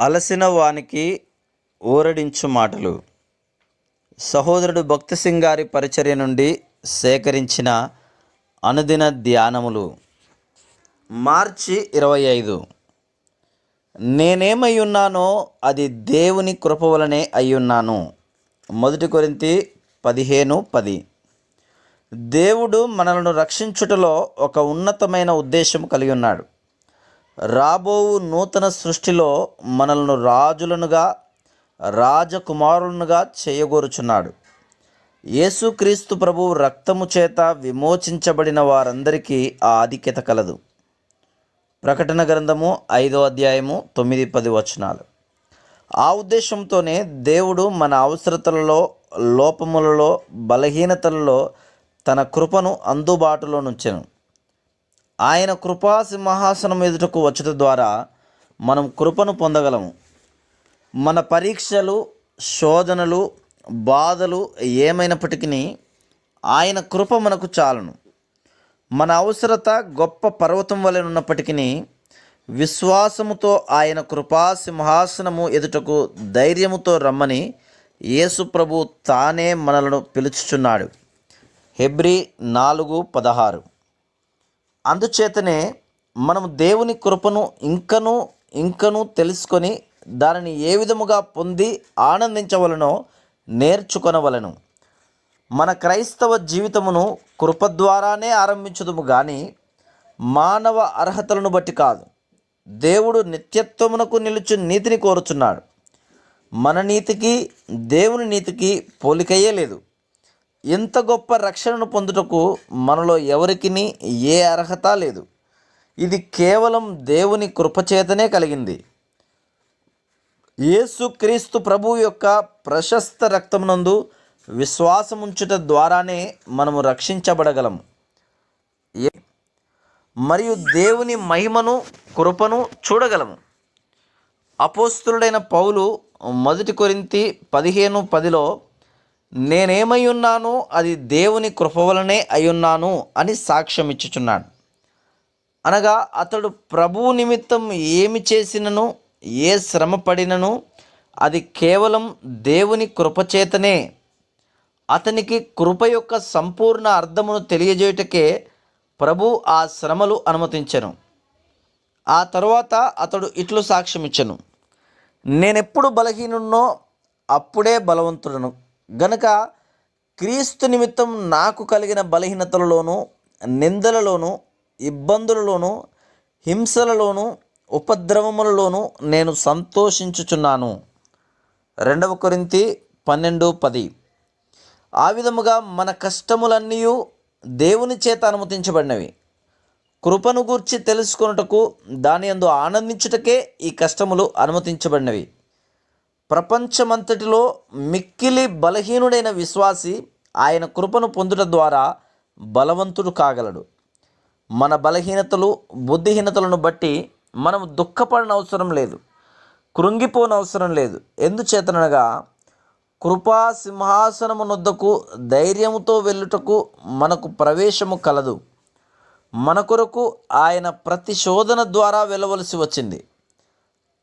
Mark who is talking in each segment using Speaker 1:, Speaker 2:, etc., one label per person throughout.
Speaker 1: అలసిన వానికి ఊరడించు మాటలు. సహోదరుడు భక్తి సింగ్ గారి పరిచర్య నుండి సేకరించిన అనుదిన ధ్యానములు. మార్చి 25. నేనేమై ఉన్నానో అది దేవుని కృప వలనే అయ్యున్నాను. 1 కొరింథీ 15:10. దేవుడు మనలను రక్షించుటలో ఒక ఉన్నతమైన ఉద్దేశం కలిగి ఉన్నాడు. రాబోవు నూతన సృష్టిలో మనలను రాజులనుగా రాజకుమారులనుగా చేయగోరుచున్నాడు. యేసుక్రీస్తు ప్రభు రక్తము చేత విమోచించబడిన వారందరికీ ఆ ఆధిక్యత కలదు. ప్రకటన గ్రంథము 5వ అధ్యాయము 9-10 వచనాలు. ఆ ఉద్దేశంతోనే దేవుడు మన అవసరతలలో, లోపములలో, బలహీనతలలో తన కృపను అందుబాటులో నుంచెను. ఆయన కృపా సింహాసనం ఎదుటకు వచ్చుట ద్వారా మనం కృపను పొందగలము. మన పరీక్షలు, శోధనలు, బాధలు ఏమైనప్పటికీ ఆయన కృప మనకు చాలును. మన అవసరత గొప్ప పర్వతం వలె ఉన్నప్పటికీ విశ్వాసముతో ఆయన కృపా సింహాసనము ఎదుటకు ధైర్యముతో రమ్మని యేసు ప్రభు తానే మనలను పిలుచుచున్నాడు. హెబ్రీ 4:16. అందుచేతనే మనము దేవుని కృపను ఇంకనూ తెలుసుకొని దానిని ఏ విధముగా పొంది ఆనందించవలనో నేర్చుకొనవలెను. మన క్రైస్తవ జీవితమును కృప ద్వారానే ఆరంభించుదుము కానీ మానవ అర్హతలను బట్టి కాదు. దేవుడు నిత్యత్వమునకు నిలుచు నీతిని కోరుచున్నాడు. మన నీతికి దేవుని నీతికి పోలికయే లేదు. ఇంత గొప్ప రక్షణను పొందుటకు మనలో ఎవరికిని ఏ అర్హత లేదు. ఇది కేవలం దేవుని కృపచేతనే కలిగింది. యేసుక్రీస్తు ప్రభువు యొక్క ప్రశస్త రక్తమునందు విశ్వాసముంచుట ద్వారానే మనము రక్షించబడగలము మరియు దేవుని మహిమను, కృపను చూడగలము. అపోస్తలుడైన పౌలు 1 కొరింథీ 15:10లో నేనేమై ఉన్నానో అది దేవుని కృప వలనే అయ్యున్నాను అని సాక్ష్యం ఇచ్చుచున్నాడు. అనగా అతడు ప్రభువు నిమిత్తం ఏమి చేసినను, ఏ శ్రమ పడినను అది కేవలం దేవుని కృపచేతనే. అతనికి కృప యొక్క సంపూర్ణ అర్థమును తెలియజేయుటకే ప్రభు ఆ శ్రమలు అనుమతించెను. ఆ తరువాత అతడు ఇట్లు సాక్ష్యం ఇచ్చెను, నేనెప్పుడు బలహీనున్నో అప్పుడే బలవంతుడను గనుక క్రీస్తు నిమిత్తం నాకు కలిగిన బలహీనతలలోనూ, నిందలలోనూ, ఇబ్బందులలోనూ, హింసలలోనూ, ఉపద్రవములలోనూ నేను సంతోషించుచున్నాను. 2 కొరింథీ 12:10. ఆ విధముగా మన కష్టములన్నీ దేవుని చేత అనుమతించబడినవి. కృపను గూర్చి తెలుసుకొనుటకు, దాని యందు ఆనందించుటకే ఈ కష్టములు అనుమతించబడినవి. ప్రపంచమంతటిలో మిక్కిలి బలహీనుడైన విశ్వాసి ఆయన కృపను పొందుట ద్వారా బలవంతుడు కాగలడు. మన బలహీనతలు, బుద్ధిహీనతలను బట్టి మనం దుఃఖపడనవసరం లేదు, కృంగిపోనవసరం లేదు. ఎందుచేతనగా కృపా సింహాసనము నొద్దకు ధైర్యముతో వెళ్ళుటకు మనకు ప్రవేశము కలదు. మన కొరకు ఆయన ప్రతి శోధన ద్వారా వెళ్ళవలసి వచ్చింది.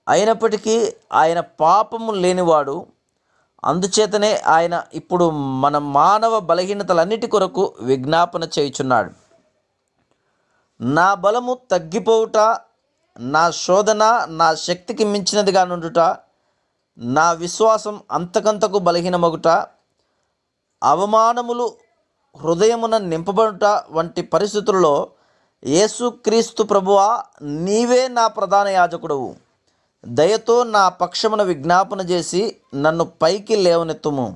Speaker 1: అయినప్పటికీ ఆయన పాపము లేనివాడు. అందుచేతనే ఆయన ఇప్పుడు మన మానవ బలహీనతలన్నిటి కొరకు విజ్ఞాపన చేయుచున్నాడు. నా బలము తగ్గిపోవుట, నా శోధన నా శక్తికి మించినదిగా నుండుట, నా విశ్వాసం అంతకంతకు బలహీనమగుట, అవమానములు హృదయమున నింపబడుట వంటి పరిస్థితుల్లో యేసుక్రీస్తు ప్రభువా, నీవే నా ప్రధాన యాజకుడవు. దయతో నా పక్షమున విజ్ఞాపన చేసి నన్ను పైకి లేవనెత్తుము.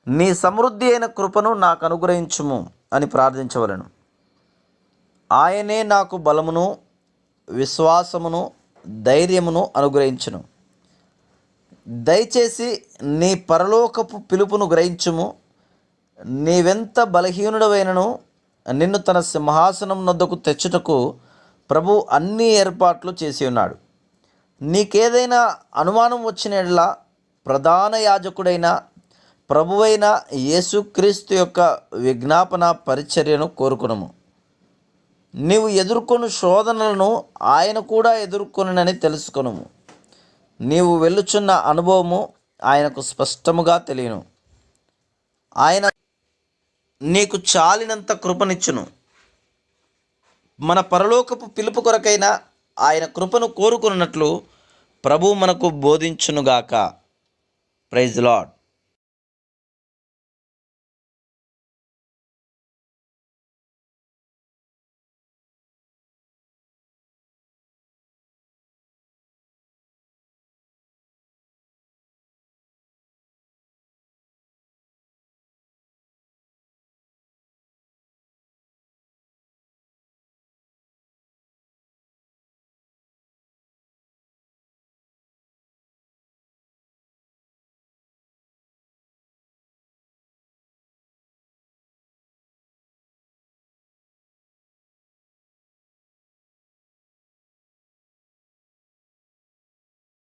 Speaker 1: నీ సమృద్ధి అయిన కృపను నాకు అనుగ్రహించుము అని ప్రార్థించవలెను. ఆయనే నాకు బలమును, విశ్వాసమును, ధైర్యమును అనుగ్రహించును. దయచేసి నీ పరలోకపు పిలుపును గ్రహించుము. నీవెంత బలహీనుడవైనను నిన్ను తన సింహాసనం నొద్దకు తెచ్చుటకు ప్రభు అన్ని ఏర్పాట్లు చేసి ఉన్నాడు. నీకేదైనా అనుమానం వచ్చిన యెడల ప్రధాన యాజకుడైన ప్రభువైన యేసుక్రీస్తు యొక్క విజ్ఞాపన పరిచర్యను కోరుకునము. నీవు ఎదుర్కొను శోధనలను ఆయన కూడా ఎదుర్కొనునని తెలుసుకొనుము. నీవు వెళ్ళుచున్న అనుభవము ఆయనకు స్పష్టముగా తెలియను. ఆయన నీకు చాలినంత కృపనిచ్చును. మన పరలోకపు పిలుపు కొరకైన ఆయన కృపను కోరుకున్నట్లు ప్రభువు మనకు బోధించునుగాక. Praise lord.